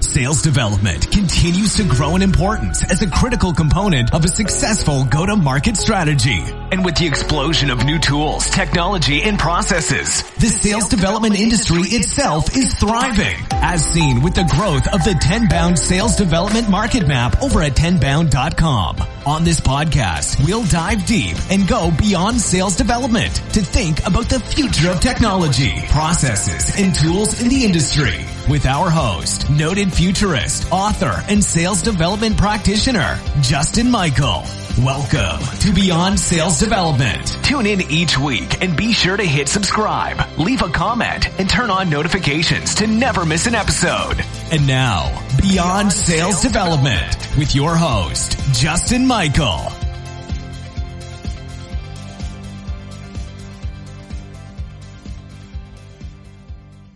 Sales development continues to grow in importance as a critical component of a successful go-to-market strategy. And with the explosion of new tools, technology, and processes, the sales development industry itself is thriving, as seen with the growth of the Tenbound sales development market map over at tenbound.com. On this podcast, we'll dive deep and go beyond sales development to think about the future of technology, processes, and tools in the industry with our host, noted futurist, author, and sales development practitioner, Justin Michael. Welcome to Beyond Sales Development. Tune in each week and be sure to hit subscribe, leave a comment, and turn on notifications to never miss an episode. And now, Beyond Sales Development with your host, Justin Michael.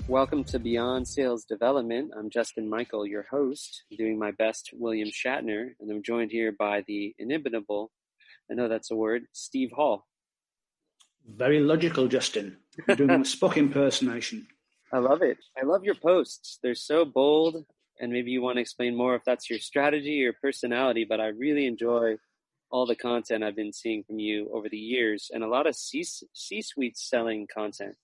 Welcome to Beyond Sales Development. I'm Justin Michael, your host, doing my best William Shatner, and I'm joined here by the inimitable, I know that's a word, Steve Hall. Very logical, Justin. You're doing a Spock impersonation. I love it. I love your posts. They're so bold, and maybe you want to explain more if that's your strategy or personality, but I really enjoy all the content I've been seeing from you over the years, and a lot of C-suite selling content.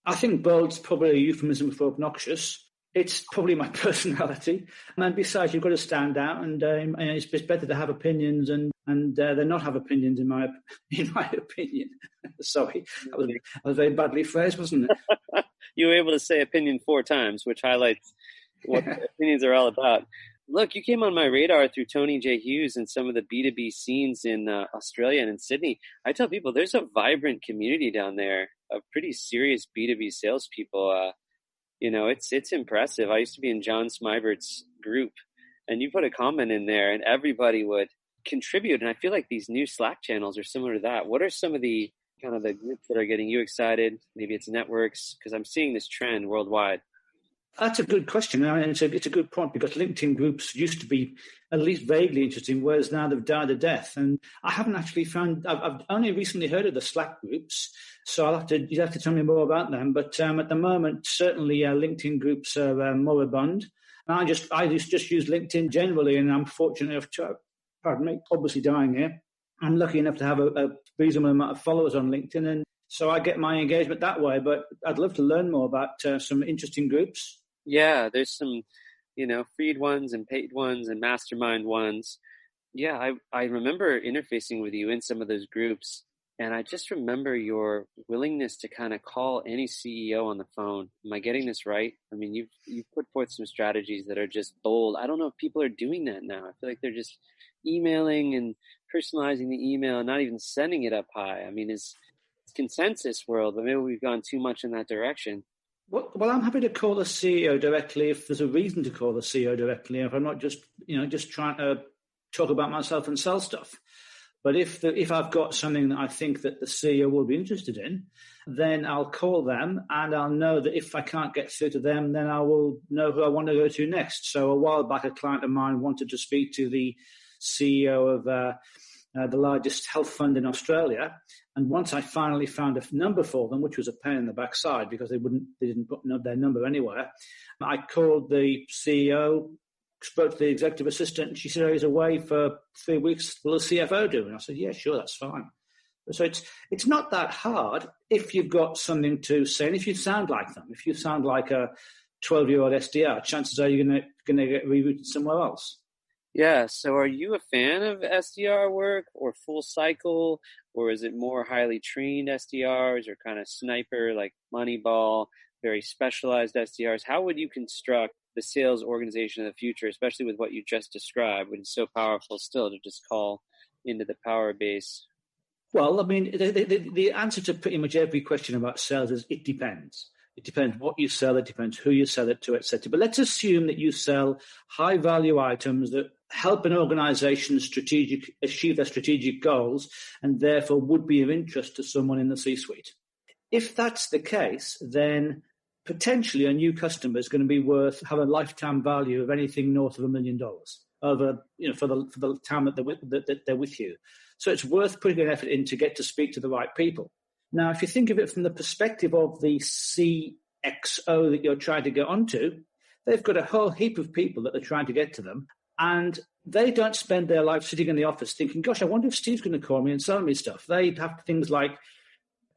I think bold's probably a euphemism for obnoxious. It's probably my personality. And besides, you've got to stand out, and it's better to have opinions and than not have opinions, in my opinion. Sorry, that was very badly phrased, wasn't it? You were able to say opinion 4 times, which highlights what opinions are all about. Look, you came on my radar through Tony J. Hughes and some of the B2B scenes in Australia and in Sydney. I tell people there's a vibrant community down there of pretty serious B2B salespeople. It's impressive. I used to be in John Smibert's group, and you put a comment in there, and everybody would contribute. And I feel like these new Slack channels are similar to that. What are some of the kind of the groups that are getting you excited? Maybe it's networks, because I'm seeing this trend worldwide. That's a good question. It's a good point, because LinkedIn groups used to be at least vaguely interesting, whereas now they've died a death. And I haven't actually found. I've only recently heard of the Slack groups, so you'd have to tell me more about them. But at the moment, certainly LinkedIn groups are moribund. And I just use LinkedIn generally, and I'm fortunate enough to, obviously dying here. I'm lucky enough to have a reasonable amount of followers on LinkedIn, and so I get my engagement that way. But I'd love to learn more about some interesting groups. Yeah, there's some, freed ones and paid ones and mastermind ones. Yeah, I remember interfacing with you in some of those groups, and I just remember your willingness to kind of call any CEO on the phone. Am I getting this right? I mean, you've put forth some strategies that are just bold. I don't know if people are doing that now. I feel like they're just emailing and personalizing the email and not even sending it up high. I mean, it's consensus world, but maybe we've gone too much in that direction. Well, I'm happy to call the CEO directly if there's a reason to call the CEO directly. If I'm not just trying to talk about myself and sell stuff. But if I've got something that I think that the CEO will be interested in, then I'll call them, and I'll know that if I can't get through to them, then I will know who I want to go to next. So a while back, a client of mine wanted to speak to the CEO of the largest health fund in Australia. And once I finally found a number for them, which was a pain in the backside because they didn't put their number anywhere, I called the CEO, spoke to the executive assistant, and she said, he's away for 3 weeks. Will the CFO do? And I said, yeah, sure, that's fine. So it's not that hard if you've got something to say, and if you sound like them. If you sound like a 12-year-old SDR, chances are you're going to get rerouted somewhere else. Yeah. So are you a fan of SDR work or full cycle, or is it more highly trained SDRs or kind of sniper like Moneyball, very specialized SDRs? How would you construct the sales organization of the future, especially with what you just described, which is so powerful still to just call into the power base? Well, I mean, the answer to pretty much every question about sales is it depends. It depends what you sell. It depends who you sell it to, etc. But let's assume that you sell high-value items that help an organization achieve their strategic goals and therefore would be of interest to someone in the C-suite. If that's the case, then potentially a new customer is going to have a lifetime value of anything north of $1 million over, for the time that they're with you. So it's worth putting an effort in to get to speak to the right people. Now, if you think of it from the perspective of the CXO that you're trying to get onto, they've got a whole heap of people that are trying to get to them. And they don't spend their life sitting in the office thinking, gosh, I wonder if Steve's going to call me and sell me stuff. They have things like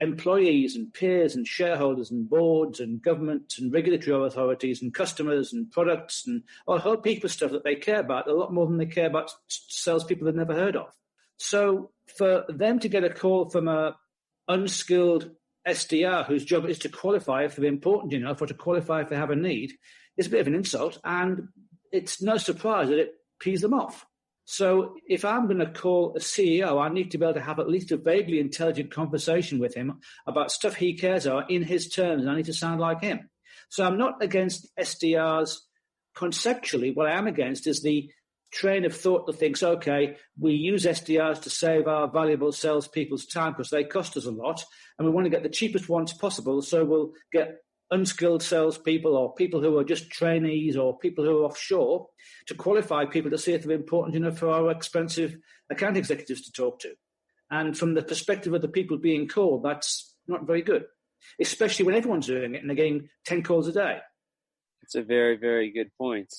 employees and peers and shareholders and boards and government and regulatory authorities and customers and products and a whole heap of stuff that they care about, a lot more than they care about salespeople they've never heard of. So for them to get a call from a unskilled SDR whose job is to qualify if they're important enough or to qualify if they have a need is a bit of an insult, and it's no surprise that it pees them off. So if I'm going to call a CEO, I need to be able to have at least a vaguely intelligent conversation with him about stuff he cares about in his terms, and I need to sound like him. So I'm not against SDRs conceptually. What I am against is the train of thought that thinks, okay, we use SDRs to save our valuable salespeople's time because they cost us a lot, and we want to get the cheapest ones possible, so we'll get unskilled salespeople or people who are just trainees or people who are offshore to qualify people to see if they're important enough for our expensive account executives to talk to. And from the perspective of the people being called, that's not very good, especially when everyone's doing it and they're getting 10 calls a day. It's a very, very good point.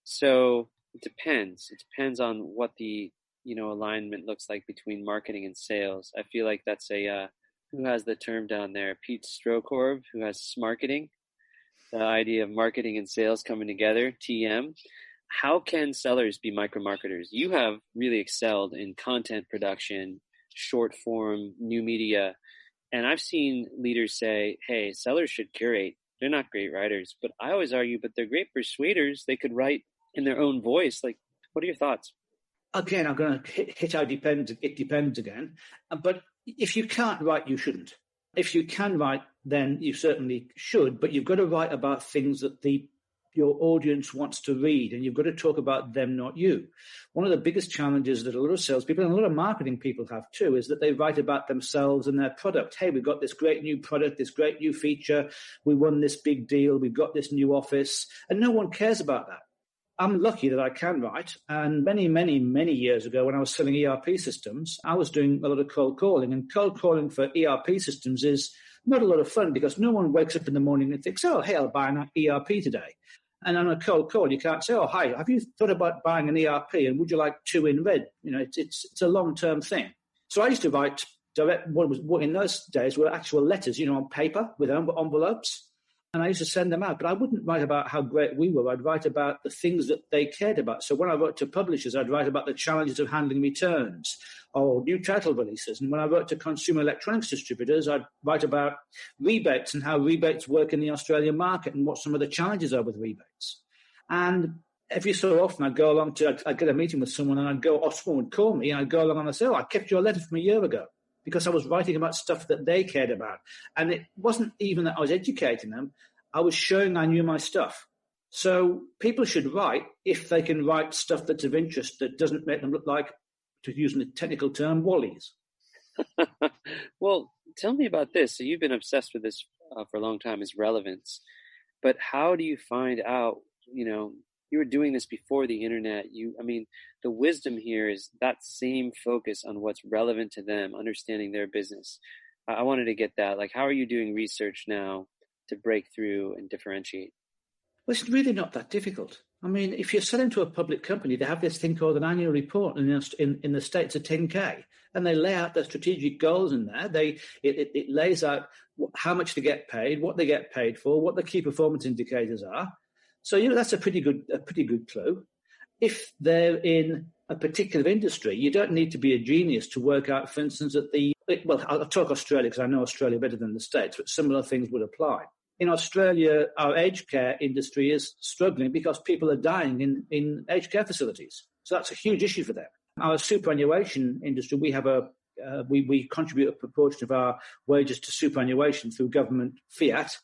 So it depends. It depends on what the, alignment looks like between marketing and sales. I feel like that's who has the term down there? Pete Strokorv, who has smarketing, the idea of marketing and sales coming together, TM. How can sellers be micro-marketers? You have really excelled in content production, short form, new media. And I've seen leaders say, hey, sellers should curate. They're not great writers. But I always argue, but they're great persuaders. They could write in their own voice. Like, what are your thoughts? Again, I'm going to hit how it depends again. But if you can't write, you shouldn't. If you can write, then you certainly should, but you've got to write about things that your audience wants to read, and you've got to talk about them, not you. One of the biggest challenges that a lot of salespeople and a lot of marketing people have too is that they write about themselves and their product. Hey, we've got this great new product, this great new feature. We won this big deal. We've got this new office, and no one cares about that. I'm lucky that I can write, and many, many, many years ago when I was selling ERP systems, I was doing a lot of cold calling, and cold calling for ERP systems is not a lot of fun because no one wakes up in the morning and thinks, oh, hey, I'll buy an ERP today. And on a cold call, you can't say, oh, hi, have you thought about buying an ERP and would you like 2 in red? It's a long-term thing. So I used to write direct, what in those days were actual letters, on paper with envelopes. And I used to send them out, but I wouldn't write about how great we were. I'd write about the things that they cared about. So when I wrote to publishers, I'd write about the challenges of handling returns or new title releases. And when I wrote to consumer electronics distributors, I'd write about rebates and how rebates work in the Australian market and what some of the challenges are with rebates. And every so often I'd go along I'd get a meeting with someone and or someone would call me and I'd go along and I'd say, oh, I kept your letter from a year ago, because I was writing about stuff that they cared about. And it wasn't even that I was educating them. I was showing I knew my stuff. So people should write if they can write stuff that's of interest that doesn't make them look like, to use the technical term, wallies. Well, tell me about this. So you've been obsessed with this for a long time, is relevance. But how do you find out, you were doing this before the internet. The wisdom here is that same focus on what's relevant to them, understanding their business. I wanted to get that. Like, how are you doing research now to break through and differentiate? Well, it's really not that difficult. If you're selling to a public company, they have this thing called an annual report in the States, a 10K, and they lay out their strategic goals in there. It lays out how much they get paid, what they get paid for, what the key performance indicators are. So, that's a pretty good clue. If they're in a particular industry, you don't need to be a genius to work out, for instance, I'll talk Australia because I know Australia better than the States, but similar things would apply. In Australia, our aged care industry is struggling because people are dying in aged care facilities. So that's a huge issue for them. Our superannuation industry, we have we contribute a proportion of our wages to superannuation through government fiat,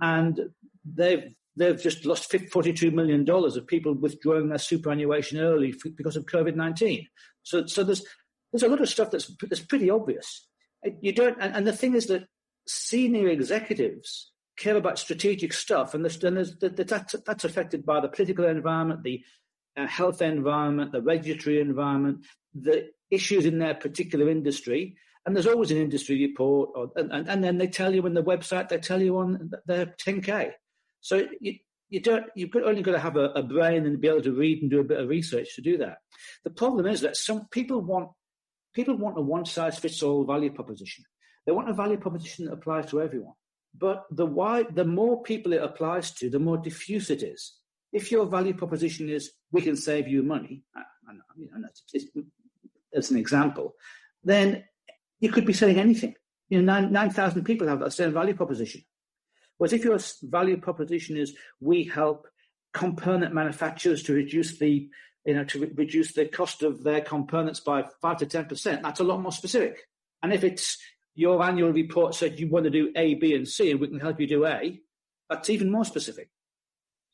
and they've just lost $42 million of people withdrawing their superannuation early because of COVID-19. So there's a lot of stuff that's pretty obvious. You don't, and the thing is that senior executives care about strategic stuff, and that's affected by the political environment, the health environment, the regulatory environment, the issues in their particular industry. And there's always an industry report, and then they tell you on the website, they tell you on their 10K. So you've only got to have a brain and be able to read and do a bit of research to do that. The problem is that some people want a one-size-fits-all value proposition. They want a value proposition that applies to everyone. But the more people it applies to, the more diffuse it is. If your value proposition is, we can save you money, as an example, then you could be selling anything. 9,000 people have that same value proposition. Whereas if your value proposition is, we help component manufacturers to reduce the cost of their components by 5 to 10%, that's a lot more specific. And if it's your annual report said you want to do A, B, and C, and we can help you do A, that's even more specific.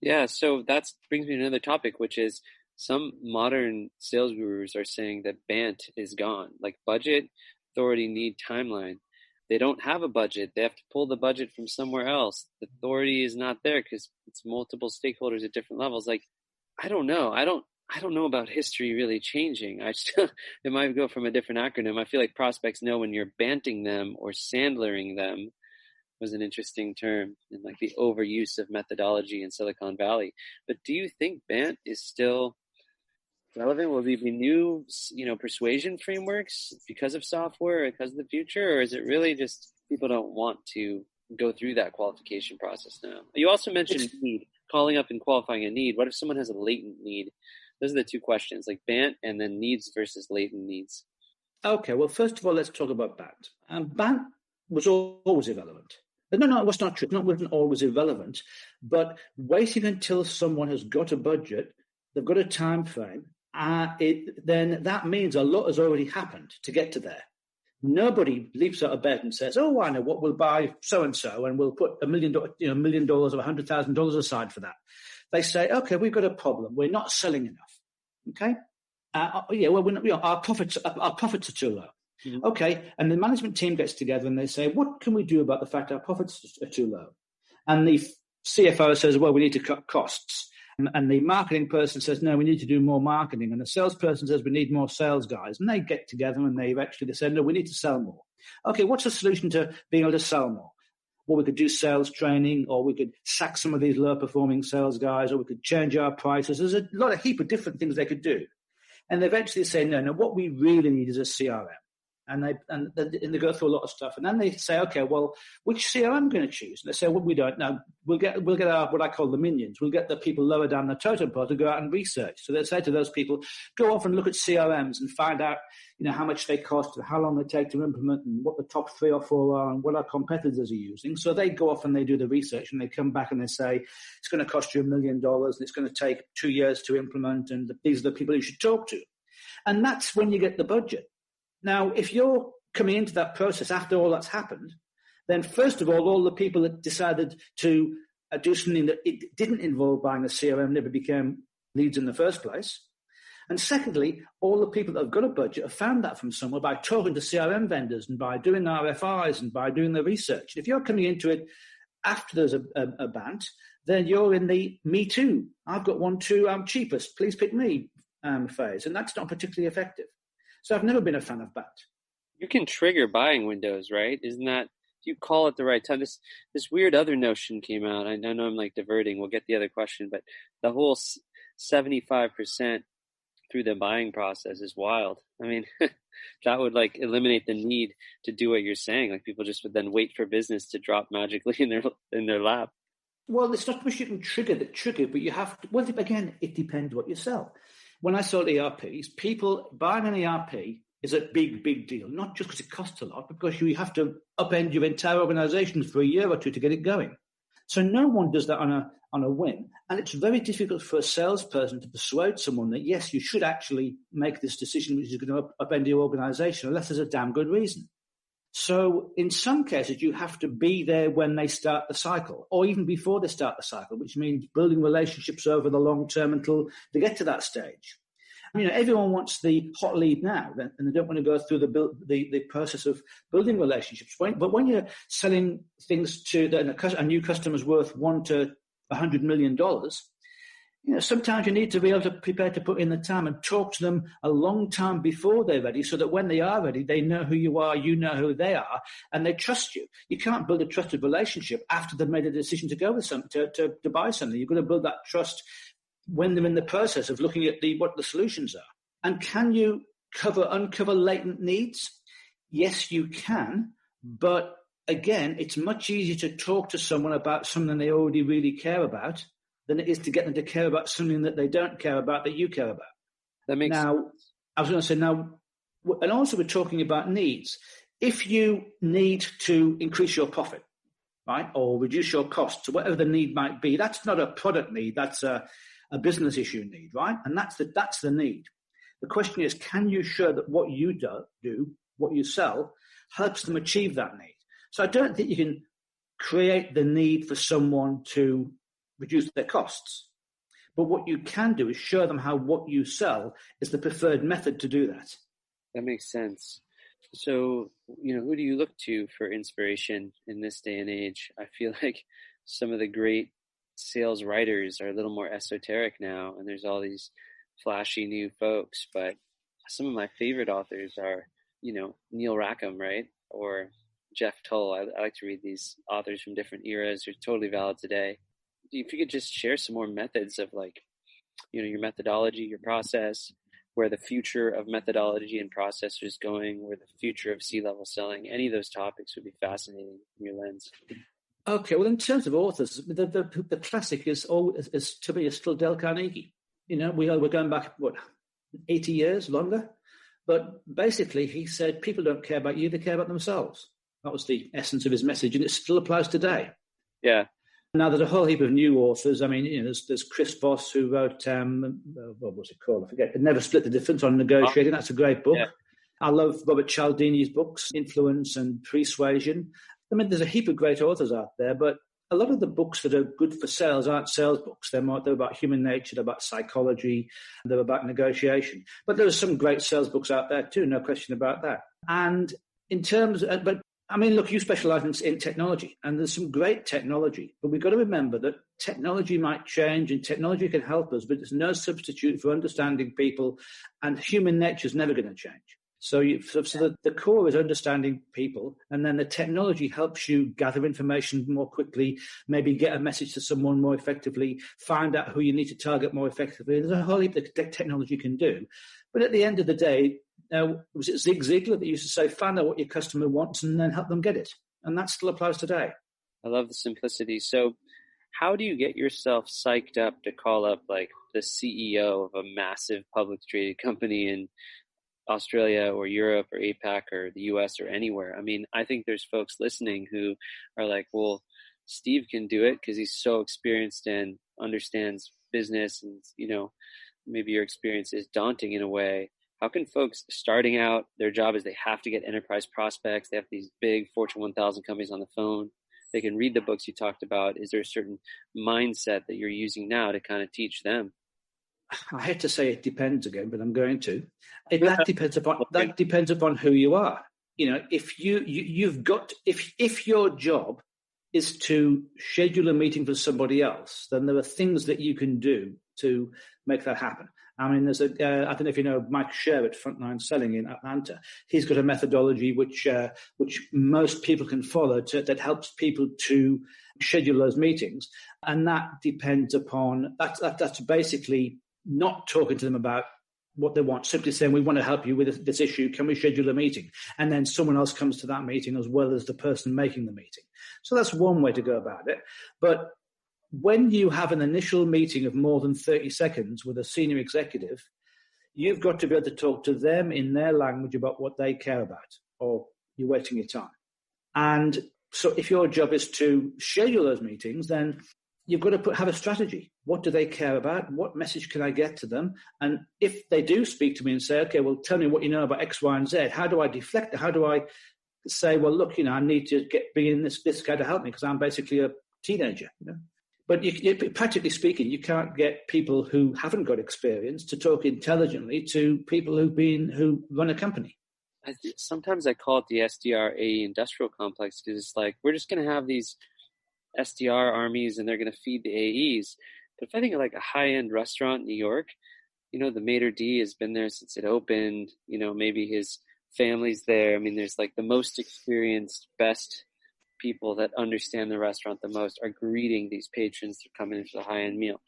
Yeah, so that brings me to another topic, which is some modern sales gurus are saying that Bant is gone. Like budget, authority, need, timeline. They don't have a budget. They have to pull the budget from somewhere else. The authority is not there because it's multiple stakeholders at different levels. Like, I don't know. I don't know about history really changing. It might go from a different acronym. I feel like prospects know when you're banting them or sandlering them was an interesting term, and like the overuse of methodology in Silicon Valley. But do you think Bant is still relevant? Will there be new, persuasion frameworks because of software, because of the future, or is it really just people don't want to go through that qualification process now? You also mentioned need, calling up and qualifying a need. What if someone has a latent need? Those are the two questions, like Bant and then needs versus latent needs. Okay, well, first of all, let's talk about Bant. Bant was always irrelevant. No, it was not true. It wasn't always irrelevant, but waiting until someone has got a budget, they've got a time frame, then that means a lot has already happened to get to there. Nobody leaps out of bed and says, "Oh, I know what we'll buy so-and-so, and we'll put $1 million or $100,000 aside for that." They say, "Okay, we've got a problem. We're not selling enough." Okay, our profits are too low. Mm-hmm. Okay, and the management team gets together and they say, "What can we do about the fact our profits are too low?" And the CFO says, "Well, we need to cut costs." And the marketing person says, "No, we need to do more marketing." And the salesperson says, "We need more sales guys." And they get together and they say, "No, we need to sell more." Okay, what's the solution to being able to sell more? Well, we could do sales training, or we could sack some of these low-performing sales guys, or we could change our prices. There's a heap of different things they could do. And they eventually say, no, what we really need is a CRM. And they go through a lot of stuff, and then they say, "Okay, well, which CRM am I going to choose?" And they say, "Well, we don't know. We'll get our, what I call the minions. We'll get the people lower down the totem pole to go out and research." So they say to those people, "Go off and look at CRMs and find out, how much they cost, and how long they take to implement, and what the top 3 or 4 are, and what our competitors are using." So they go off and they do the research, and they come back and they say, "It's going to cost you $1 million, and it's going to take 2 years to implement, and these are the people you should talk to." And that's when you get the budget. Now, if you're coming into that process after all that's happened, then first of all the people that decided to do something that it didn't involve buying a CRM never became leads in the first place. And secondly, all the people that have got a budget have found that from somewhere by talking to CRM vendors and by doing RFIs and by doing the research. If you're coming into it after there's a Bant, then you're in the "me too, I've got one too, I'm cheapest, please pick me" phase. And that's not particularly effective. So I've never been a fan of Bant. You can trigger buying windows, right? Isn't that, if you call at the right time? This weird other notion came out. I know I'm like diverting. We'll get the other question, but the whole 75% through the buying process is wild. I mean, that would like eliminate the need to do what you're saying. Like people just would then wait for business to drop magically in their lap. Well, it's not much you can trigger, but you have to. Well, again, it depends what you sell. When I sold ERPs, people buying an ERP is a big, big deal, not just because it costs a lot, but because you have to upend your entire organization for a year or two to get it going. So no one does that on a whim. And it's very difficult for a salesperson to persuade someone that, yes, you should actually make this decision which is going to upend your organization, unless there's a damn good reason. So in some cases, you have to be there when they start the cycle, or even before they start the cycle, which means building relationships over the long term until they get to that stage. Everyone wants the hot lead now, and they don't want to go through the process of building relationships. But when you're selling things to a new customer's worth $1 to $100 million, Sometimes you need to be able to prepare to put in the time and talk to them a long time before they're ready, so that when they are ready, they know who you are, you know who they are, and they trust you. You can't build a trusted relationship after they've made a decision to go with something, to buy something. You've got to build that trust when they're in the process of looking at what the solutions are. And can you uncover latent needs? Yes, you can. But again, it's much easier to talk to someone about something they already really care about than it is to get them to care about something that they don't care about that you care about. That makes sense. I was going to say and also we're talking about needs. If you need to increase your profit, right, or reduce your costs, or whatever the need might be, that's not a product need, that's a business issue need, right? And that's the need. The question is, can you show that what you do, what you sell, helps them achieve that need? So I don't think you can create the need for someone to reduce their costs. But what you can do is show them how what you sell is the preferred method to do that. That makes sense. So, who do you look to for inspiration in this day and age? I feel like some of the great sales writers are a little more esoteric now, and there's all these flashy new folks. But some of my favorite authors are, Neil Rackham, right? Or Jeff Tull. I like to read these authors from different eras who are totally valid today. If you could just share some more methods of your methodology, your process, where the future of methodology and process is going, where the future of C-level selling, any of those topics would be fascinating from your lens. Okay, well, in terms of authors, the classic is to me is still Dale Carnegie. We're going back, 80 years, longer? But basically, he said, people don't care about you, they care about themselves. That was the essence of his message, and it still applies today. Yeah. Now, there's a whole heap of new authors. I mean, there's Chris Voss, who wrote, what was it called? I forget. Never Split the Difference on Negotiating. That's a great book. Yeah. I love Robert Cialdini's books, Influence and Persuasion. I mean, there's a heap of great authors out there, but a lot of the books that are good for sales aren't sales books. They're about human nature, they're about psychology, they're about negotiation. But there are some great sales books out there too, no question about that. And in terms of, look, you specialize in technology, and there's some great technology, but we've got to remember that technology might change and technology can help us, but it's no substitute for understanding people, and human nature is never going to change. So the core is understanding people, and then the technology helps you gather information more quickly, maybe get a message to someone more effectively, find out who you need to target more effectively. There's a whole heap that technology can do. But at the end of the day, was it Zig Ziglar that used to say, find out what your customer wants and then help them get it? And that still applies today. I love the simplicity. So how do you get yourself psyched up to call up like the CEO of a massive public traded company in Australia or Europe or APAC or the US or anywhere? I mean, I think there's folks listening who are like, well, Steve can do it because he's so experienced and understands business, and, maybe your experience is daunting in a way. How can folks starting out, their job is they have to get enterprise prospects, they have these big Fortune 1000 companies on the phone, they can read the books you talked about. Is there a certain mindset that you're using now to kind of teach them? I hate to say it depends again, but I'm going to. That depends upon who you are. If if your job is to schedule a meeting for somebody else, then there are things that you can do to make that happen. I mean, there's I don't know if you know Mike Sher at Frontline Selling in Atlanta. He's got a methodology which most people can follow that helps people to schedule those meetings. And that depends upon, that's basically not talking to them about what they want, simply saying, we want to help you with this issue. Can we schedule a meeting? And then someone else comes to that meeting as well as the person making the meeting. So that's one way to go about it. But when you have an initial meeting of more than 30 seconds with a senior executive, you've got to be able to talk to them in their language about what they care about, or you're wasting your time. And so if your job is to schedule those meetings, then you've got to have a strategy. What do they care about? What message can I get to them? And if they do speak to me and say, okay, well, tell me what you know about X, Y, and Z, how do I deflect it? How do I say, well, look, I need to be in this guy to help me because I'm basically a teenager, But practically speaking, you can't get people who haven't got experience to talk intelligently to people who run a company. Sometimes I call it the SDR AE industrial complex, because it's like, we're just going to have these SDR armies and they're going to feed the AEs. But if I think of like a high-end restaurant in New York, the maitre d' has been there since it opened. Maybe his family's there. I mean, there's like the most experienced, best people that understand the restaurant the most are greeting these patrons that are coming in for the high-end meal.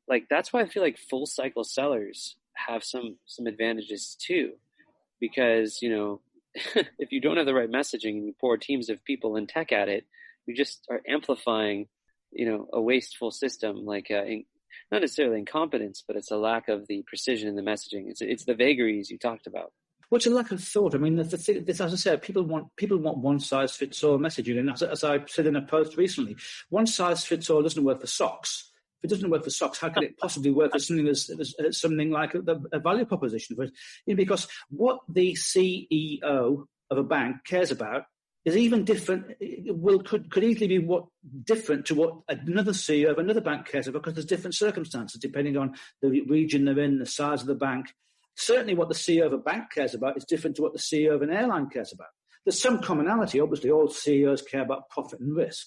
Like, that's why I feel like full cycle sellers have some advantages too, because, if you don't have the right messaging and you pour teams of people in tech at it, you just are amplifying, a wasteful system, like not necessarily incompetence, but it's a lack of the precision in the messaging. It's the vagaries you talked about. What's a lack of thought? I mean, this, as I said, people want one size fits all messaging, and as I said in a post recently, one size fits all doesn't work for socks. If it doesn't work for socks, how can it possibly work for something as something like a value proposition? Because what the CEO of a bank cares about is even different. Could easily be different to what another CEO of another bank cares about, because there's different circumstances depending on the region they're in, the size of the bank. Certainly, what the CEO of a bank cares about is different to what the CEO of an airline cares about. There's some commonality. Obviously, all CEOs care about profit and risk.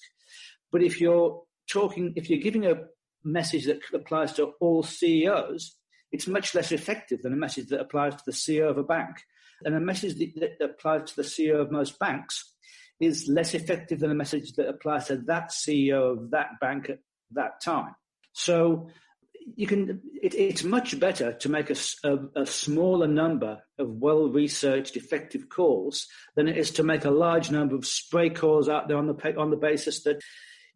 But if you're giving a message that applies to all CEOs, it's much less effective than a message that applies to the CEO of a bank. And a message that applies to the CEO of most banks is less effective than a message that applies to that CEO of that bank at that time. So it's much better to make a smaller number of well-researched, effective calls than it is to make a large number of spray calls out there on the basis that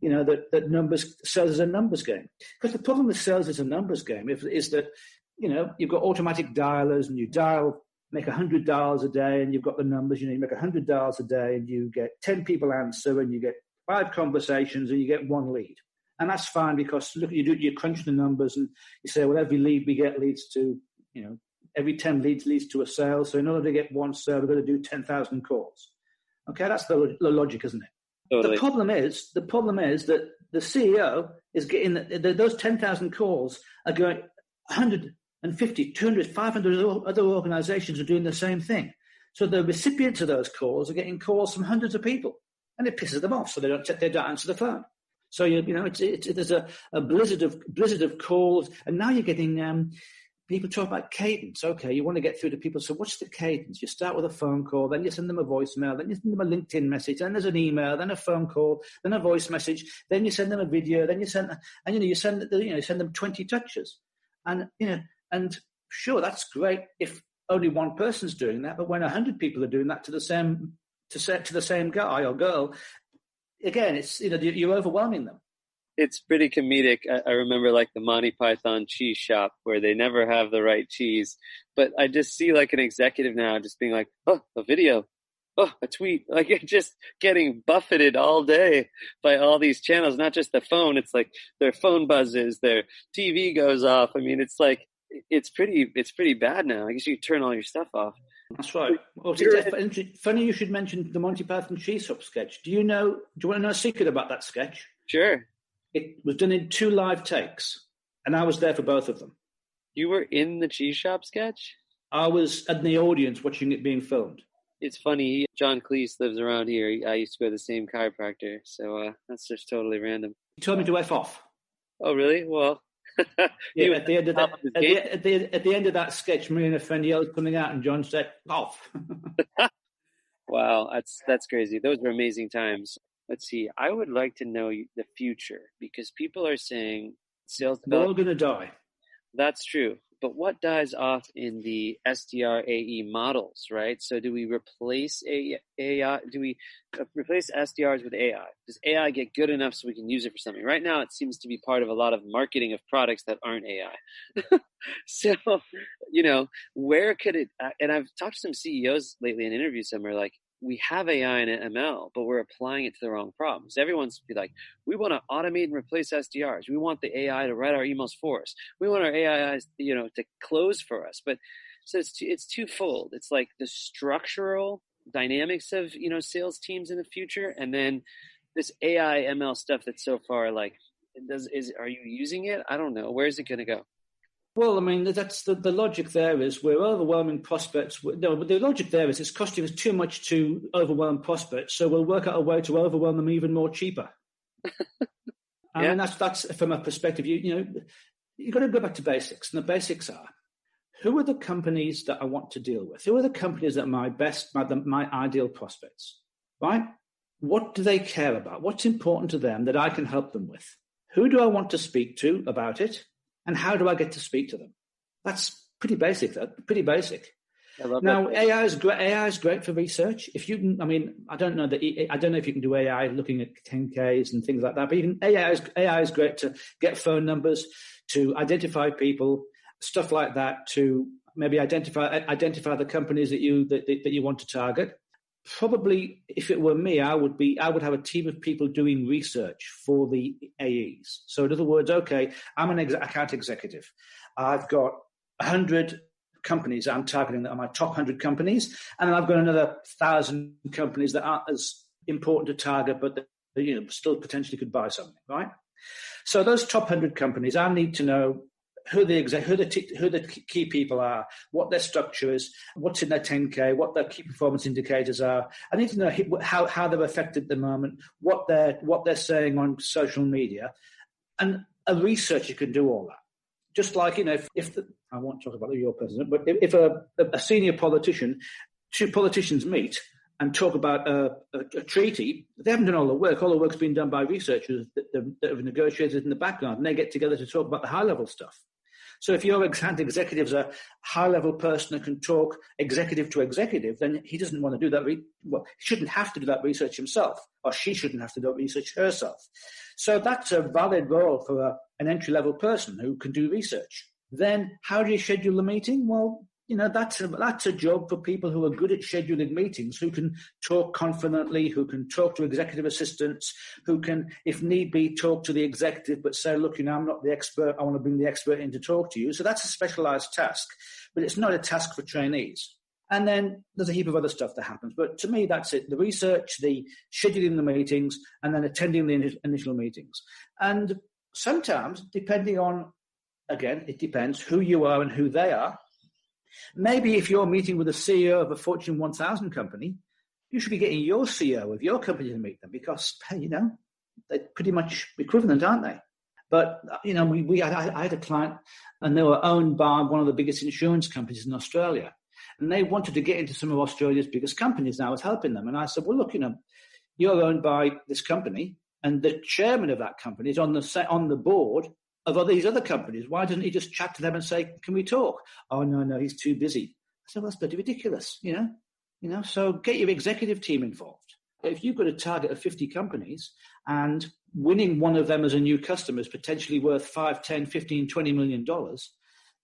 that numbers sales is a numbers game. Because the problem with sales is a numbers game is that you've got automatic dialers and you make 100 dials a day, and you've got the numbers. You make 100 dials a day, and you get 10 people answer, and you get 5 conversations, and you get 1 lead. And that's fine, because you crunch the numbers and you say, well, every lead we get leads to, every 10 leads leads to a sale. So in order to get 1 sale, we've got to do 10,000 calls. Okay, that's the logic, isn't it? Totally. The problem is that the CEO is getting those 10,000 calls are going 150, 200, 500 other organizations are doing the same thing. So the recipients of those calls are getting calls from hundreds of people, and it pisses them off. So they don't answer the phone. So there's a blizzard of calls, and now you're getting people talk about cadence. Okay, you want to get through to people. So what's the cadence? You start with a phone call, then you send them a voicemail, then you send them a LinkedIn message, then there's an email, then a phone call, then a voice message, then you send them a video, then you send them 20 touches, and sure, that's great if only one person's doing that, but when 100 people are doing that to the same guy or girl, again, it's you're overwhelming them. It's pretty comedic. I remember like the Monty Python cheese shop where they never have the right cheese. But I just see like an executive now just being like, oh, a video, oh, a tweet. Like you're just getting buffeted all day by all these channels, not just the phone. It's like their phone buzzes, their TV goes off. I mean, it's like, it's pretty bad now. I guess you turn all your stuff off. That's right. Well, funny you should mention the Monty Python cheese shop sketch. Do you want to know a secret about that sketch? Sure. It was done in 2 live takes, and I was there for both of them. You were in the cheese shop sketch? I was in the audience watching it being filmed. It's funny. John Cleese lives around here. I used to go to the same chiropractor, so that's just totally random. He told me to F off. Oh, really? Well, yeah. At the end of that sketch, me and a friend yelled coming out, and John said, "Off." Wow, that's crazy. Those were amazing times. Let's see. I would like to know the future, because people are saying sales development. We're all going to die. That's true. But what dies off in the SDR AE models, right? So do we replace AI? Do we replace SDRs with AI? Does AI get good enough so we can use it for something? Right now, it seems to be part of a lot of marketing of products that aren't AI. So, where could it, and I've talked to some CEOs lately and interviewed some, are like, we have AI and ML, but we're applying it to the wrong problems. Everyone's be like, we want to automate and replace SDRs. We want the AI to write our emails for us. We want our AI, to close for us. But so it's twofold. It's like the structural dynamics of, sales teams in the future. And then this AI ML stuff that's so far like, are you using it? I don't know. Where is it going to go? Well, I mean, that's the logic there is we're overwhelming prospects. No, but the logic there is it's costing us too much to overwhelm prospects, so we'll work out a way to overwhelm them even more cheaper. I mean, that's from a perspective, you've got to go back to basics. And the basics are, who are the companies that I want to deal with? Who are the companies that are my ideal prospects, right? What do they care about? What's important to them that I can help them with? Who do I want to speak to about it? And how do I get to speak to them? That's pretty basic. Now, AI is great for research. I don't know if you can do AI looking at 10Ks and things like that, but AI is great to get phone numbers, to identify people, stuff like that, to maybe identify the companies that you want to target. Probably, if it were me, I would have a team of people doing research for the AEs. So in other words, okay, I'm an account executive. I've got 100 companies I'm targeting that are my top 100 companies, and then I've got another 1,000 companies that aren't as important to target, but that, still potentially could buy something, right? So those top 100 companies, I need to know who the key people are, what their structure is, what's in their 10K, what their key performance indicators are. I need to know how they're affected at the moment, what they're saying on social media, and a researcher can do all that. Just like, I won't talk about your president, but if a senior politician, two politicians meet and talk about a treaty, they haven't done all the work. All the work's been done by researchers that have negotiated in the background, and they get together to talk about the high-level stuff. So if your account executive is a high-level person that can talk executive to executive, then he doesn't want to do that. He shouldn't have to do that research himself, or she shouldn't have to do that research herself. So that's a valid role for an entry-level person who can do research. Then how do you schedule the meeting? Well, that's a job for people who are good at scheduling meetings, who can talk confidently, who can talk to executive assistants, who can, if need be, talk to the executive, but say, look, I'm not the expert. I want to bring the expert in to talk to you. So that's a specialized task, but it's not a task for trainees. And then there's a heap of other stuff that happens. But to me, that's it. The research, the scheduling the meetings, and then attending the initial meetings. And sometimes, depending on, again, it depends who you are and who they are. Maybe if you're meeting with a CEO of a Fortune 1000 company, you should be getting your CEO of your company to meet them because, they're pretty much equivalent, aren't they? But, I had a client and they were owned by one of the biggest insurance companies in Australia. And they wanted to get into some of Australia's biggest companies, and I was helping them. And I said, well, look, you're owned by this company, and the chairman of that company is on the board of all these other companies. Why doesn't he just chat to them and say, can we talk? Oh, no, he's too busy. I said, well, that's pretty ridiculous, so get your executive team involved. If you've got a target of 50 companies and winning one of them as a new customer is potentially worth $5, $10, $15, $20 million,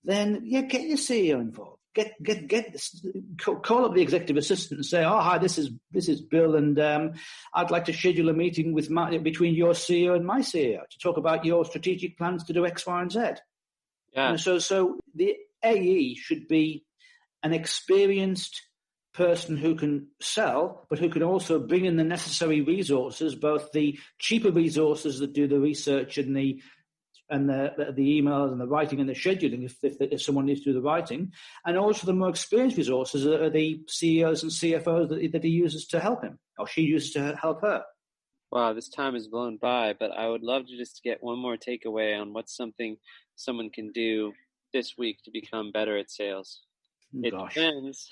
then get your CEO involved. Call up the executive assistant and say, oh, hi, this is Bill, and I'd like to schedule a meeting between your CEO and my CEO to talk about your strategic plans to do X, Y, and Z. Yeah. So the AE should be an experienced person who can sell, but who can also bring in the necessary resources, both the cheaper resources that do the research and the emails and the writing and the scheduling if someone needs to do the writing, and also the more experienced resources are the CEOs and CFOs that he uses to help him, or she uses to help her. Wow, this time has blown by, but I would love to just get one more takeaway on what's something someone can do this week to become better at sales. Depends.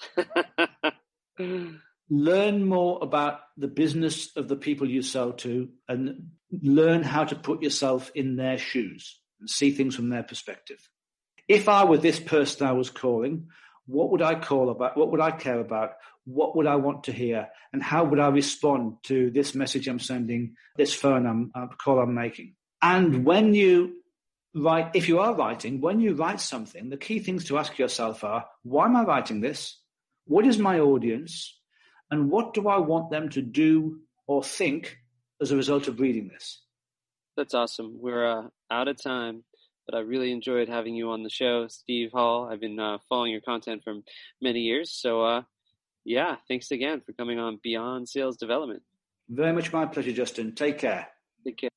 Learn more about the business of the people you sell to, and learn how to put yourself in their shoes and see things from their perspective. If I were this person I was calling, what would I call about? What would I care about? What would I want to hear? And how would I respond to this message I'm sending, this phone call I'm making? And when you write, if you are writing, when you write something, the key things to ask yourself are, why am I writing this? What is my audience? And what do I want them to do or think as a result of reading this? That's awesome. We're out of time, but I really enjoyed having you on the show, Steve Hall. I've been following your content for many years. So, thanks again for coming on Beyond Sales Development. Very much my pleasure, Justin. Take care. Take care.